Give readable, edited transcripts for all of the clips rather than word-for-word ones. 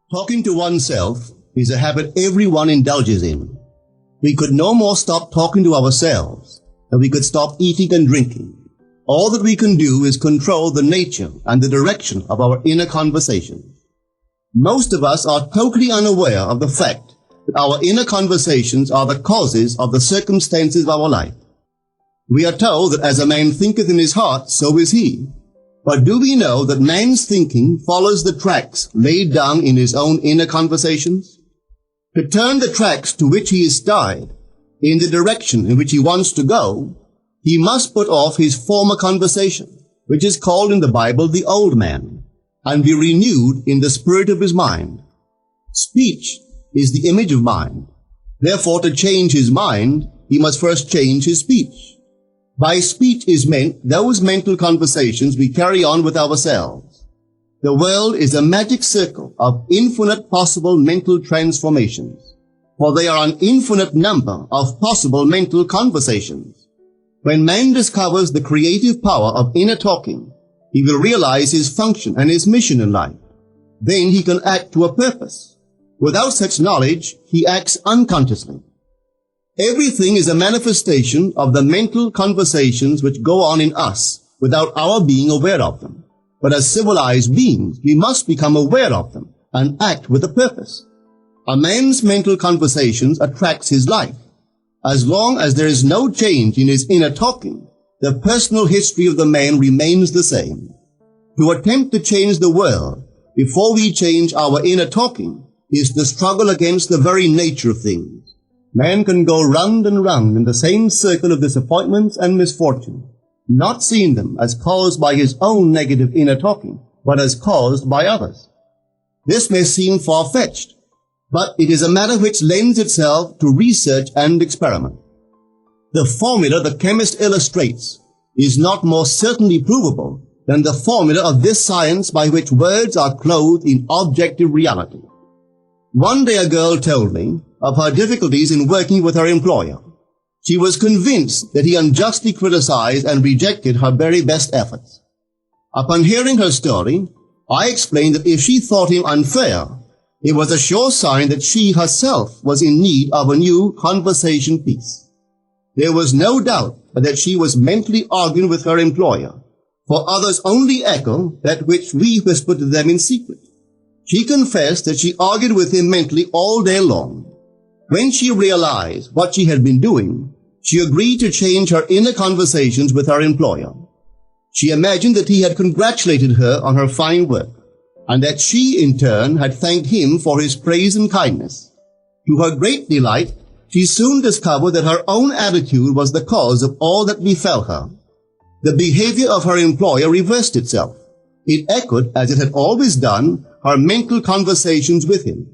Talking to oneself is a habit everyone indulges in. We could no more stop talking to ourselves than we could stop eating and drinking. All that we can do is control the nature and the direction of our inner conversations. Most of us are totally unaware of the fact that our inner conversations are the causes of the circumstances of our life. We are told that as a man thinketh in his heart, so is he. But do we know that man's thinking follows the tracks laid down in his own inner conversations? To turn the tracks to which he is tied in the direction in which he wants to go, he must put off his former conversation, which is called in the Bible the old man, and be renewed in the spirit of his mind. Speech is the image of mind. Therefore, to change his mind, he must first change his speech. By speech is meant those mental conversations we carry on with ourselves. The world is a magic circle of infinite possible mental transformations, for there are an infinite number of possible mental conversations. When man discovers the creative power of inner talking, he will realize his function and his mission in life. Then he can act to a purpose. Without such knowledge, he acts unconsciously. Everything is a manifestation of the mental conversations which go on in us without our being aware of them. But as civilized beings, we must become aware of them and act with a purpose. A man's mental conversations attracts his life. As long as there is no change in his inner talking, the personal history of the man remains the same. To attempt to change the world before we change our inner talking is the struggle against the very nature of things. Man can go round and round in the same circle of disappointments and misfortune, not seeing them as caused by his own negative inner talking, but as caused by others. This may seem far-fetched, but it is a matter which lends itself to research and experiment. The formula the chemist illustrates is not more certainly provable than the formula of this science by which words are clothed in objective reality. One day a girl told me of her difficulties in working with her employer. She was convinced that he unjustly criticized and rejected her very best efforts. Upon hearing her story, I explained that if she thought him unfair, it was a sure sign that she herself was in need of a new conversation piece. There was no doubt that she was mentally arguing with her employer, for others only echo that which we whisper to them in secret. She confessed that she argued with him mentally all day long. When she realized what she had been doing, she agreed to change her inner conversations with her employer. She imagined that he had congratulated her on her fine work, and that she, in turn, had thanked him for his praise and kindness. To her great delight, she soon discovered that her own attitude was the cause of all that befell her. The behavior of her employer reversed itself. It echoed, as it had always done, her mental conversations with him.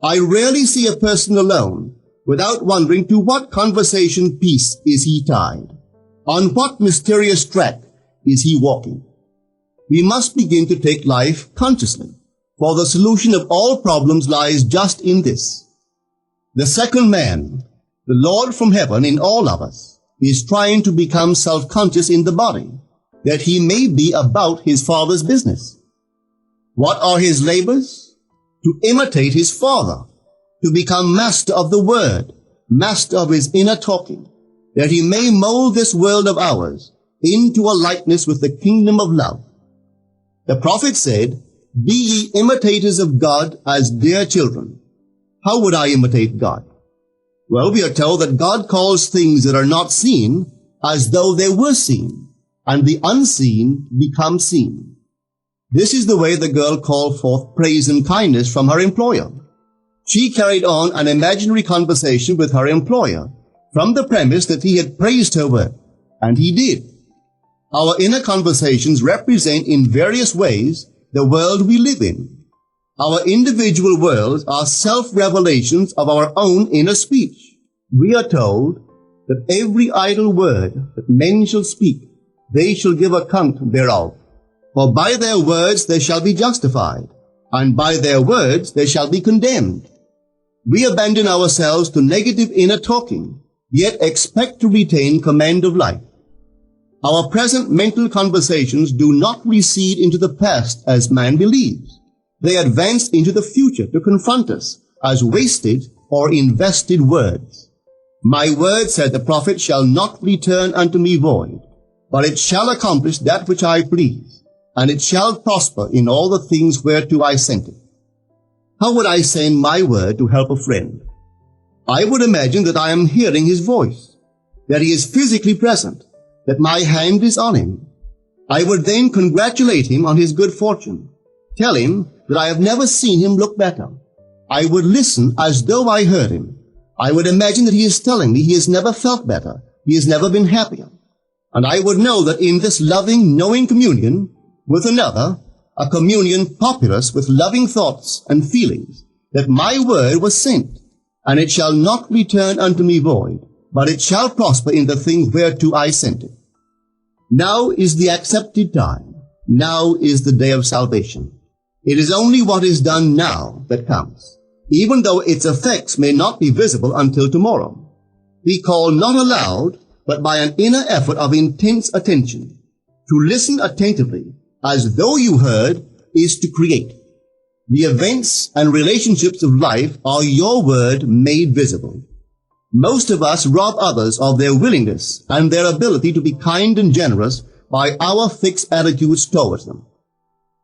I rarely see a person alone without wondering to what conversation piece is he tied. On what mysterious track is he walking? We must begin to take life consciously, for the solution of all problems lies just in this. The second man, the Lord from heaven in all of us, is trying to become self-conscious in the body, that he may be about his Father's business. What are his labors? To imitate his Father, to become master of the Word, master of his inner talking, that he may mold this world of ours into a likeness with the kingdom of love. The prophet said, "Be ye imitators of God as dear children." How would I imitate God? Well, we are told that God calls things that are not seen as though they were seen, and the unseen become seen. This is the way the girl called forth praise and kindness from her employer. She carried on an imaginary conversation with her employer from the premise that he had praised her work, and he did. Our inner conversations represent in various ways the world we live in. Our individual worlds are self-revelations of our own inner speech. We are told that every idle word that men shall speak, they shall give account thereof. For by their words they shall be justified, and by their words they shall be condemned. We abandon ourselves to negative inner talking, yet expect to retain command of life. Our present mental conversations do not recede into the past as man believes. They advanced into the future to confront us as wasted or invested words. My word, said the prophet, shall not return unto me void, but it shall accomplish that which I please, and it shall prosper in all the things whereto I sent it. How would I send my word to help a friend? I would imagine that I am hearing his voice, that he is physically present, that my hand is on him. I would then congratulate him on his good fortune, tell him that I have never seen him look better. I would listen as though I heard him. I would imagine that he is telling me he has never felt better, he has never been happier. And I would know that in this loving, knowing communion with another, a communion populous with loving thoughts and feelings, that my word was sent, and it shall not return unto me void, but it shall prosper in the thing whereto I sent it. Now is the accepted time. Now is the day of salvation. It is only what is done now that counts, even though its effects may not be visible until tomorrow. We call not aloud, but by an inner effort of intense attention. To listen attentively, as though you heard, is to create. The events and relationships of life are your word made visible. Most of us rob others of their willingness and their ability to be kind and generous by our fixed attitudes towards them.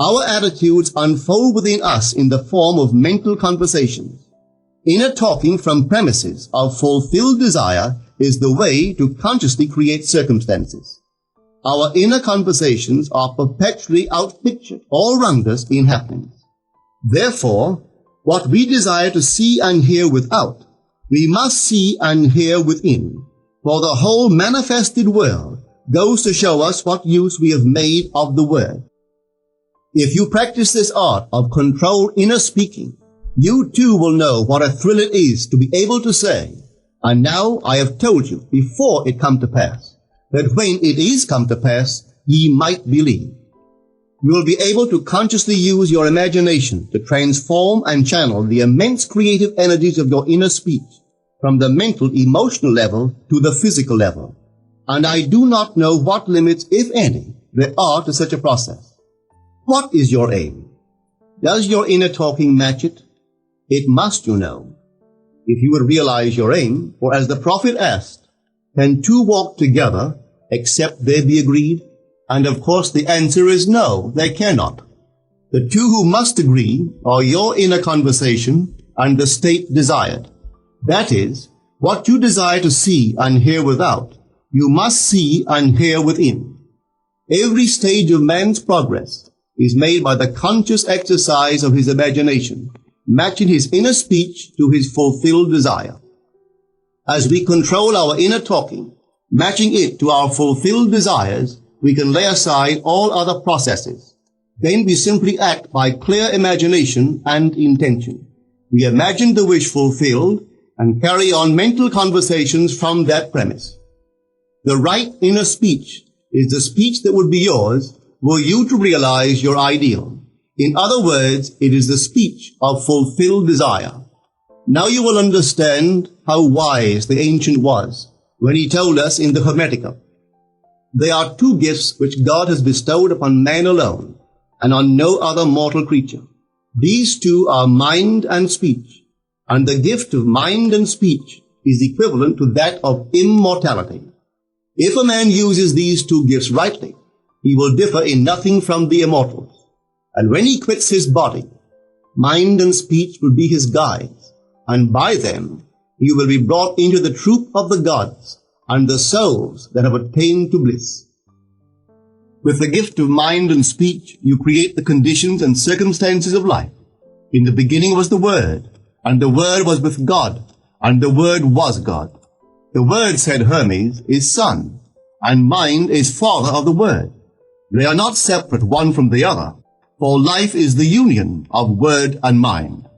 Our attitudes unfold within us in the form of mental conversations. Inner talking from premises of fulfilled desire is the way to consciously create circumstances. Our inner conversations are perpetually outpictured all round us in happenings. Therefore, what we desire to see and hear without, we must see and hear within, for the whole manifested world goes to show us what use we have made of the word. If you practice this art of controlled inner speaking, you too will know what a thrill it is to be able to say, and now I have told you before it come to pass, that when it is come to pass, ye might believe. You will be able to consciously use your imagination to transform and channel the immense creative energies of your inner speech from the mental, emotional level to the physical level. And I do not know what limits, if any, there are to such a process. What is your aim? Does your inner talking match it? It must, you know. If you would realize your aim, for as the prophet asked, can two walk together except they be agreed? And of course the answer is no, they cannot. The two who must agree are your inner conversation and the state desired. That is, what you desire to see and hear without, you must see and hear within. Every stage of man's progress is made by the conscious exercise of his imagination, matching his inner speech to his fulfilled desire. As we control our inner talking, matching it to our fulfilled desires, we can lay aside all other processes. Then we simply act by clear imagination and intention. We imagine the wish fulfilled and carry on mental conversations from that premise. The right inner speech is the speech that would be yours were you to realize your ideal. In other words, it is the speech of fulfilled desire. Now you will understand how wise the ancient was when he told us in the Hermetica, there are two gifts which God has bestowed upon man alone and on no other mortal creature. These two are mind and speech, and the gift of mind and speech is equivalent to that of immortality. If a man uses these two gifts rightly, he will differ in nothing from the immortals. And when he quits his body, mind and speech will be his guides, and by them he will be brought into the troop of the gods and the souls that have attained to bliss. With the gift of mind and speech, you create the conditions and circumstances of life. In the beginning was the Word, and the Word was with God, and the Word was God. The Word, said Hermes, is Son, and mind is Father of the Word. They are not separate one from the other, for life is the union of word and mind.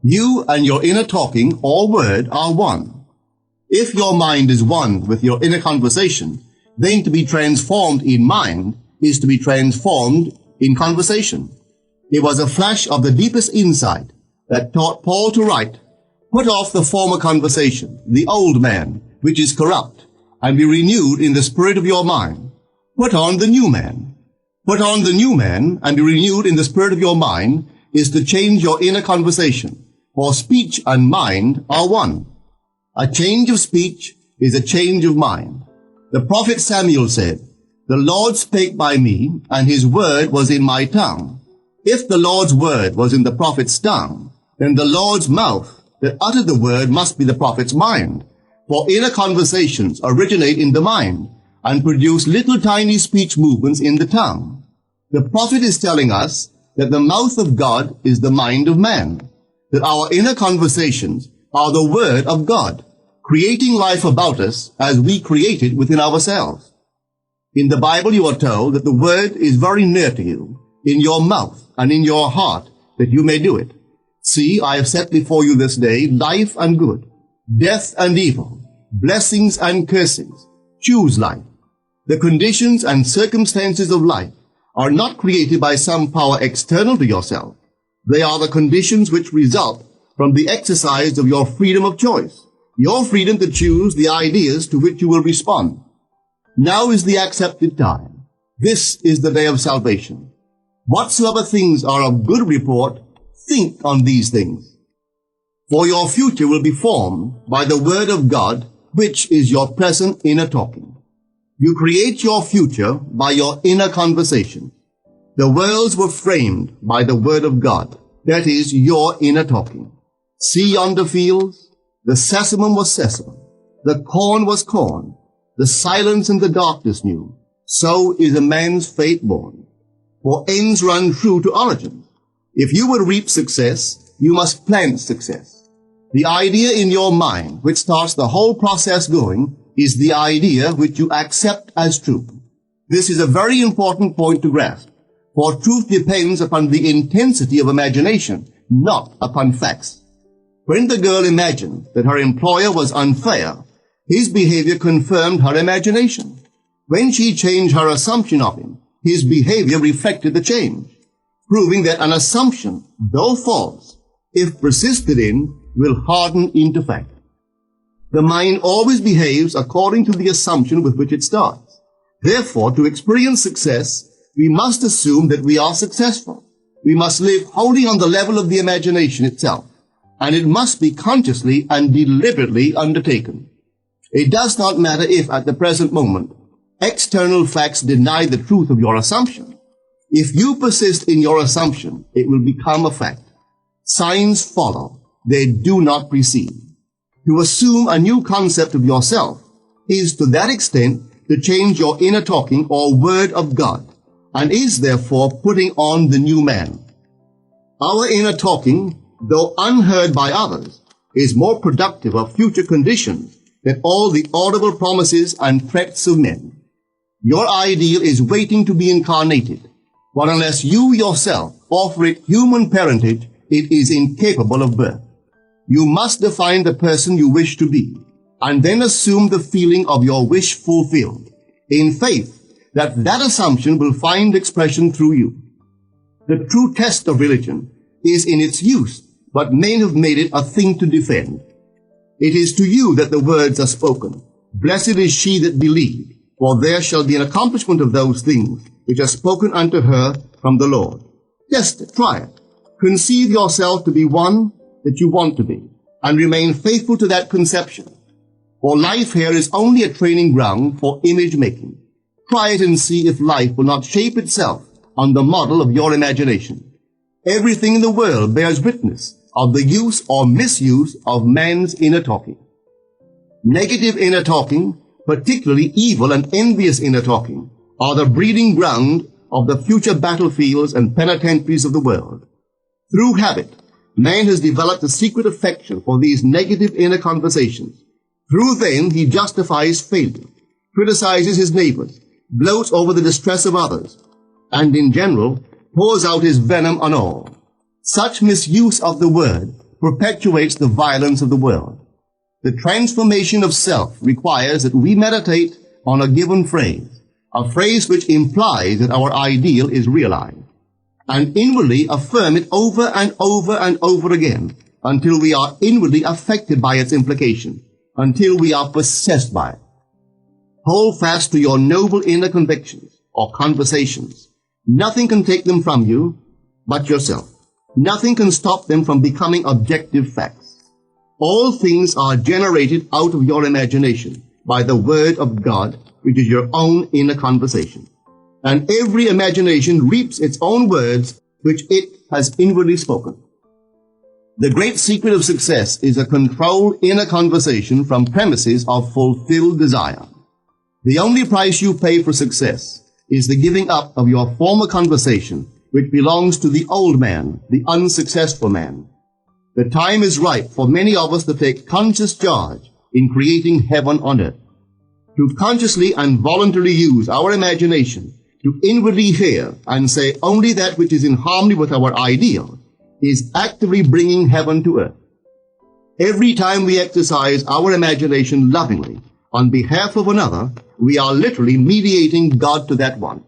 You and your inner talking or word are one. If your mind is one with your inner conversation, then to be transformed in mind is to be transformed in conversation. It was a flash of the deepest insight that taught Paul to write, put off the former conversation, the old man, which is corrupt, and be renewed in the spirit of your mind. Put on the new man. Put on the new man and be renewed in the spirit of your mind is to change your inner conversation, for speech and mind are one. A change of speech is a change of mind. The prophet Samuel said, "The Lord spake by me, and his word was in my tongue." If the Lord's word was in the prophet's tongue, then the Lord's mouth that uttered the word must be the prophet's mind. For inner conversations originate in the mind and produce little tiny speech movements in the tongue. The prophet is telling us that the mouth of God is the mind of man, that our inner conversations are the word of God, creating life about us as we create it within ourselves. In the Bible you are told that the word is very near to you, in your mouth and in your heart, that you may do it. See, I have set before you this day life and good, death and evil, blessings and cursings. Choose life. The conditions and circumstances of life are not created by some power external to yourself. They are the conditions which result from the exercise of your freedom of choice, your freedom to choose the ideas to which you will respond. Now is the accepted time. This is the day of salvation. Whatsoever things are of good report, think on these things. For your future will be formed by the word of God, which is your present inner talking. You create your future by your inner conversation. The worlds were framed by the word of God, that is, your inner talking. See yonder fields? The sesamum was sesamum, the corn was corn, the silence and the darkness knew. So is a man's fate born. For ends run true to origins. If you would reap success, you must plant success. The idea in your mind, which starts the whole process going, is the idea which you accept as truth. This is a very important point to grasp, for truth depends upon the intensity of imagination, not upon facts. When the girl imagined that her employer was unfair, his behavior confirmed her imagination. When she changed her assumption of him, his behavior reflected the change, proving that an assumption, though false, if persisted in, will harden into fact. The mind always behaves according to the assumption with which it starts. Therefore, to experience success, we must assume that we are successful. We must live wholly on the level of the imagination itself, and it must be consciously and deliberately undertaken. It does not matter if, at the present moment, external facts deny the truth of your assumption. If you persist in your assumption, it will become a fact. Signs follow, they do not precede. To assume a new concept of yourself is to that extent to change your inner talking or word of God, and is therefore putting on the new man. Our inner talking, though unheard by others, is more productive of future conditions than all the audible promises and threats of men. Your ideal is waiting to be incarnated, but unless you yourself offer it human parentage, it is incapable of birth. You must define the person you wish to be, and then assume the feeling of your wish fulfilled, in faith that that assumption will find expression through you. The true test of religion is in its use, but men have made it a thing to defend. It is to you that the words are spoken. Blessed is she that believed, for there shall be an accomplishment of those things which are spoken unto her from the Lord. Test it, try it. Conceive yourself to be one that you want to be, and remain faithful to that conception. For life here is only a training ground for image making. Try it and see if life will not shape itself on the model of your imagination. Everything in the world bears witness of the use or misuse of man's inner talking. Negative inner talking, particularly evil and envious inner talking, are the breeding ground of the future battlefields and penitentiaries of the world. Through habit, man has developed a secret affection for these negative inner conversations. Through them he justifies failure, criticizes his neighbors, gloats over the distress of others, and in general pours out his venom on all. Such misuse of the word perpetuates the violence of the world. The transformation of self requires that we meditate on a given phrase, a phrase which implies that our ideal is realized, and inwardly affirm it over and over and over again until we are inwardly affected by its implication, until we are possessed by it. Hold fast to your noble inner convictions or conversations. Nothing can take them from you but yourself. nothing can stop them from becoming objective facts. All things are generated out of your imagination by the word of God, which is your own inner conversation. And every imagination reaps its own words, which it has inwardly spoken. The great secret of success is a controlled inner conversation from premises of fulfilled desire. The only price you pay for success is the giving up of your former conversation, which belongs to the old man, the unsuccessful man. The time is ripe for many of us to take conscious charge in creating heaven on earth. To consciously and voluntarily use our imagination to inwardly hear and say only that which is in harmony with our ideal is actively bringing heaven to earth. Every time we exercise our imagination lovingly on behalf of another, we are literally mediating God to that one.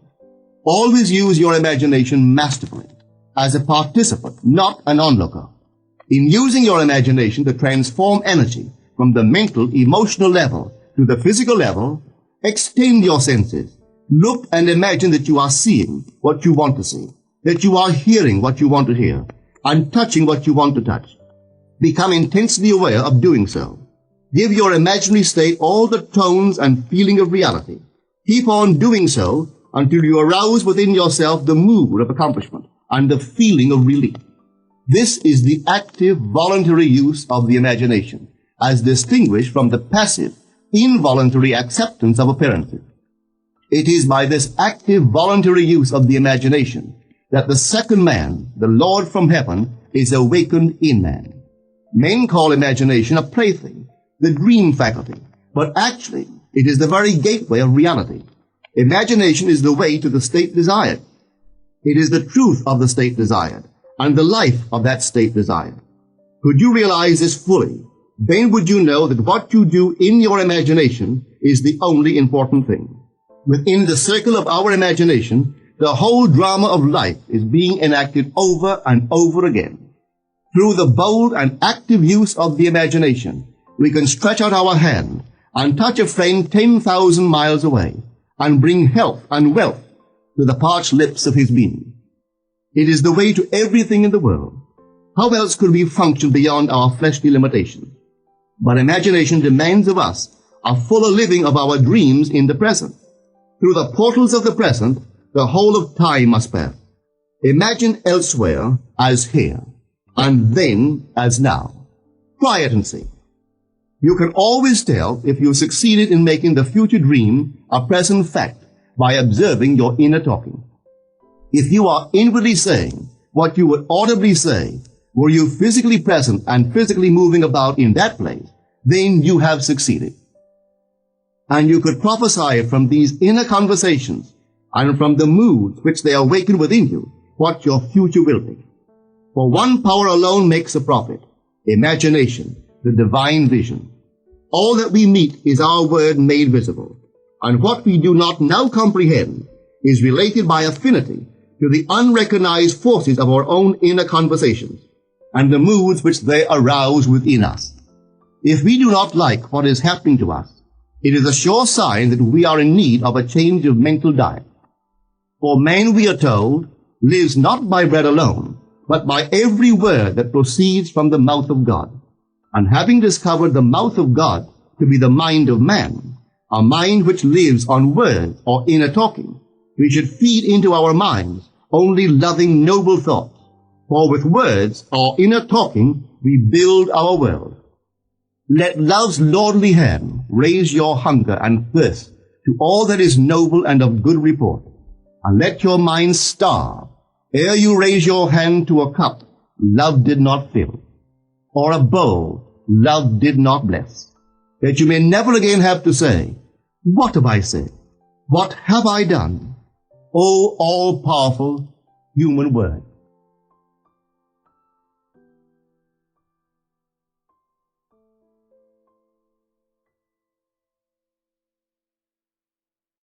Always use your imagination masterfully, as a participant, not an onlooker. In using your imagination to transform energy from the mental, emotional level to the physical level, extend your senses. Look and imagine that you are seeing what you want to see, that you are hearing what you want to hear, and touching what you want to touch. Become intensely aware of doing so. Give your imaginary state all the tones and feeling of reality. Keep on doing so until you arouse within yourself the mood of accomplishment and the feeling of relief. This is the active, voluntary use of the imagination, as distinguished from the passive, involuntary acceptance of appearances. It is by this active, voluntary use of the imagination that the second man, the Lord from heaven, is awakened in man. Men call imagination a plaything, the dream faculty, but actually it is the very gateway of reality. Imagination is the way to the state desired. It is the truth of the state desired, and the life of that state desired. Could you realize this fully, then would you know that what you do in your imagination is the only important thing. Within the circle of our imagination, the whole drama of life is being enacted over and over again. Through the bold and active use of the imagination, we can stretch out our hand and touch a friend 10,000 miles away and bring health and wealth to the parched lips of his being. It is the way to everything in the world. How else could we function beyond our fleshly limitations? But imagination demands of us a fuller living of our dreams in the present. Through the portals of the present, the whole of time must pass. Imagine elsewhere as here, and then as now. Try it and see. You can always tell if you succeeded in making the future dream a present fact by observing your inner talking. If you are inwardly saying what you would audibly say, were you physically present and physically moving about in that place, then you have succeeded. And you could prophesy from these inner conversations and from the moods which they awaken within you what your future will be. For one power alone makes a prophet, imagination, the divine vision. All that we meet is our word made visible, and what we do not now comprehend is related by affinity to the unrecognized forces of our own inner conversations and the moods which they arouse within us. If we do not like what is happening to us, it is a sure sign that we are in need of a change of mental diet. For man, we are told, lives not by bread alone, but by every word that proceeds from the mouth of God. And having discovered the mouth of God to be the mind of man, a mind which lives on words or inner talking, we should feed into our minds only loving, noble thoughts. For with words or inner talking, we build our world. Let love's lordly hand raise your hunger and thirst to all that is noble and of good report, and let your mind starve ere you raise your hand to a cup love did not fill, or a bowl love did not bless, that you may never again have to say, "What have I said? What have I done?" O all-powerful human word.